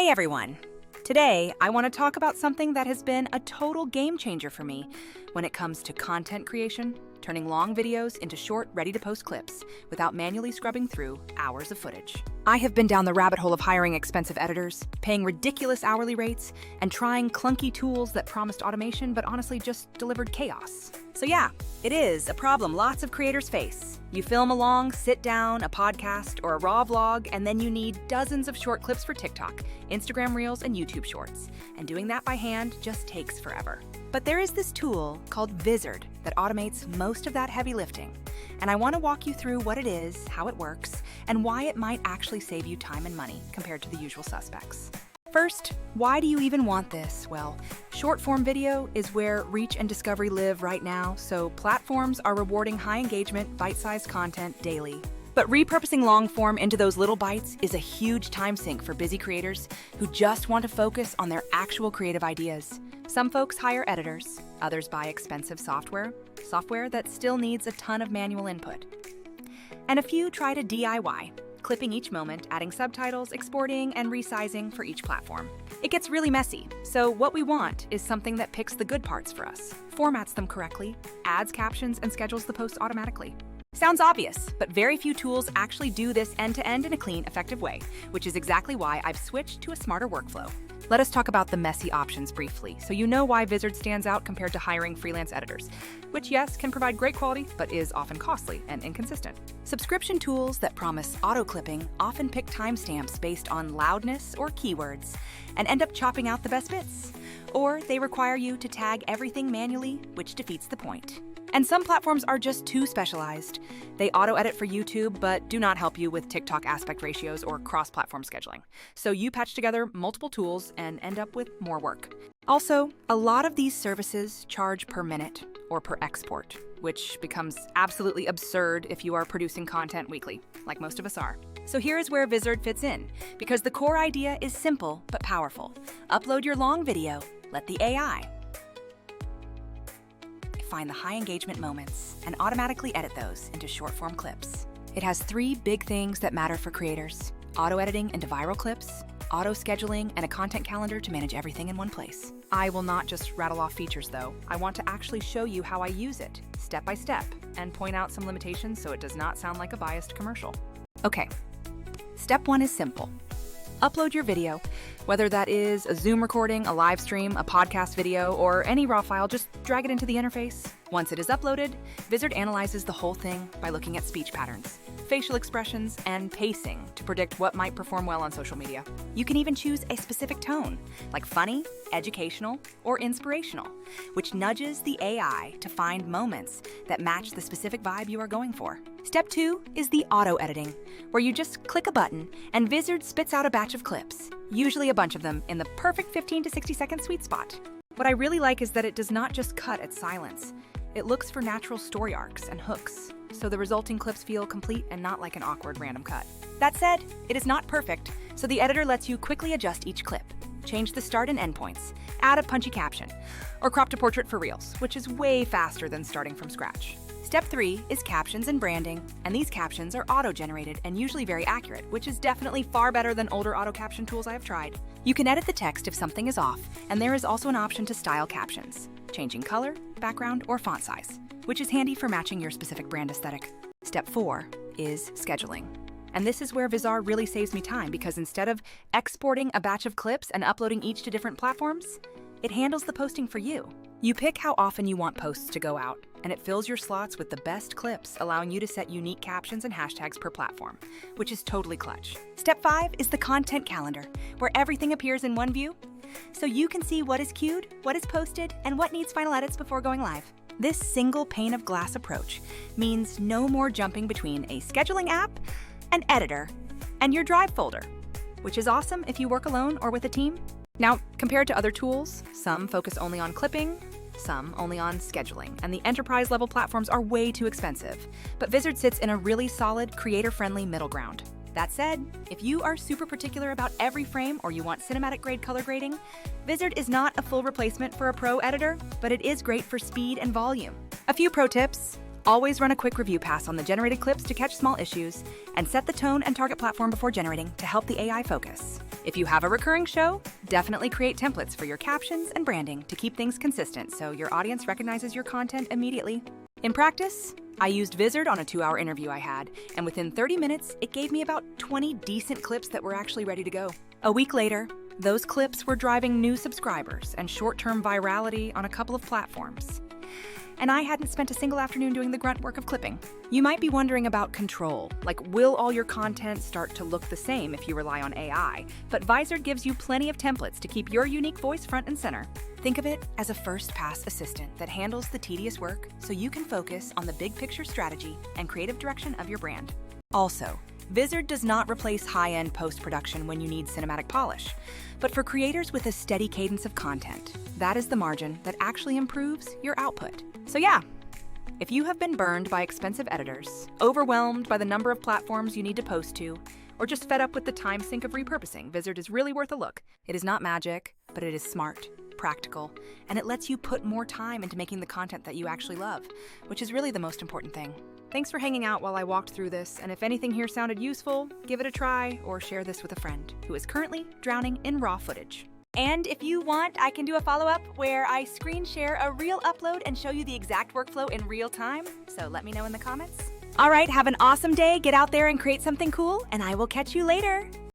Hey everyone! Today, I want to talk about something that has been a total game changer for me when it comes to content creation, turning long videos into short, ready-to-post clips without manually scrubbing through hours of footage. I have been down the rabbit hole of hiring expensive editors, paying ridiculous hourly rates, and trying clunky tools that promised automation but honestly just delivered chaos. So yeah, it is a problem lots of creators face. You film a long sit-down, a podcast, or a raw vlog, and then you need dozens of short clips for TikTok, Instagram Reels, and YouTube Shorts. And doing that by hand just takes forever. But there is this tool called Vizard that automates most of that heavy lifting. And I want to walk you through what it is, how it works, and why it might actually save you time and money compared to the usual suspects. First, why do you even want this? Well, short-form video is where reach and discovery live right now, so platforms are rewarding high-engagement, bite-sized content daily. But repurposing long-form into those little bites is a huge time sink for busy creators who just want to focus on their actual creative ideas. Some folks hire editors, others buy expensive software that still needs a ton of manual input. And a few try to DIY, clipping each moment, adding subtitles, exporting, and resizing for each platform. It gets really messy, so what we want is something that picks the good parts for us, formats them correctly, adds captions, and schedules the posts automatically. Sounds obvious, but very few tools actually do this end-to-end in a clean, effective way, which is exactly why I've switched to a smarter workflow. Let us talk about the messy options briefly, so you know why Vizard stands out compared to hiring freelance editors, which yes, can provide great quality, but is often costly and inconsistent. Subscription tools that promise auto-clipping often pick timestamps based on loudness or keywords, and end up chopping out the best bits. Or they require you to tag everything manually, which defeats the point. And some platforms are just too specialized. They auto-edit for YouTube, but do not help you with TikTok aspect ratios or cross-platform scheduling. So you patch together multiple tools and end up with more work. Also, a lot of these services charge per minute or per export, which becomes absolutely absurd if you are producing content weekly, like most of us are. So here is where Vizard fits in, because the core idea is simple but powerful. Upload your long video, let the AI find the high engagement moments and automatically edit those into short form clips. It has three big things that matter for creators: auto editing into viral clips, auto scheduling, and a content calendar to manage everything in one place. I will not just rattle off features though. I want to actually show you how I use it, step by step, and point out some limitations so it does not sound like a biased commercial. Okay, step one is simple. Upload your video. Whether that is a Zoom recording, a live stream, a podcast video, or any raw file, just drag it into the interface. Once it is uploaded, Vizard analyzes the whole thing by looking at speech patterns, facial expressions, and pacing to predict what might perform well on social media. You can even choose a specific tone, like funny, educational, or inspirational, which nudges the AI to find moments that match the specific vibe you are going for. Step two is the auto editing, where you just click a button and Vizard spits out a batch of clips, usually a bunch of them in the perfect 15 to 60 second sweet spot. What I really like is that it does not just cut at silence. It looks for natural story arcs and hooks, so the resulting clips feel complete and not like an awkward random cut. That said, it is not perfect, so the editor lets you quickly adjust each clip, change the start and end points, add a punchy caption, or crop to portrait for Reels, which is way faster than starting from scratch. Step three is captions and branding, and these captions are auto-generated and usually very accurate, which is definitely far better than older auto-caption tools I have tried. You can edit the text if something is off, and there is also an option to style captions, changing color, background, or font size, which is handy for matching your specific brand aesthetic. Step four is scheduling. And this is where Vizard really saves me time, because instead of exporting a batch of clips and uploading each to different platforms, it handles the posting for you. You pick how often you want posts to go out, and it fills your slots with the best clips, allowing you to set unique captions and hashtags per platform, which is totally clutch. Step five is the content calendar, where everything appears in one view, so you can see what is queued, what is posted, and what needs final edits before going live. This single pane of glass approach means no more jumping between a scheduling app, an editor, and your Drive folder, which is awesome if you work alone or with a team. Now, compared to other tools, some focus only on clipping, some only on scheduling, and the enterprise-level platforms are way too expensive. But Vizard sits in a really solid, creator-friendly middle ground. That said, if you are super particular about every frame or you want cinematic-grade color grading, Vizard is not a full replacement for a pro editor, but it is great for speed and volume. A few pro tips. Always run a quick review pass on the generated clips to catch small issues, and set the tone and target platform before generating to help the AI focus. If you have a recurring show, definitely create templates for your captions and branding to keep things consistent so your audience recognizes your content immediately. In practice, I used Vizard on a 2-hour interview I had, and within 30 minutes, it gave me about 20 decent clips that were actually ready to go. A week later, those clips were driving new subscribers and short-term virality on a couple of platforms. And I hadn't spent a single afternoon doing the grunt work of clipping. You might be wondering about control, like will all your content start to look the same if you rely on AI? But Vizard gives you plenty of templates to keep your unique voice front and center. Think of it as a first-pass assistant that handles the tedious work so you can focus on the big picture strategy and creative direction of your brand. Also, Vizard does not replace high-end post-production when you need cinematic polish. But for creators with a steady cadence of content, that is the margin that actually improves your output. So yeah, if you have been burned by expensive editors, overwhelmed by the number of platforms you need to post to, or just fed up with the time sink of repurposing, Vizard is really worth a look. It is not magic, but it is smart, practical, and it lets you put more time into making the content that you actually love, which is really the most important thing. Thanks for hanging out while I walked through this, and if anything here sounded useful, give it a try or share this with a friend who is currently drowning in raw footage. And if you want, I can do a follow-up where I screen share a real upload and show you the exact workflow in real time, so let me know in the comments. All right, have an awesome day, get out there and create something cool, and I will catch you later.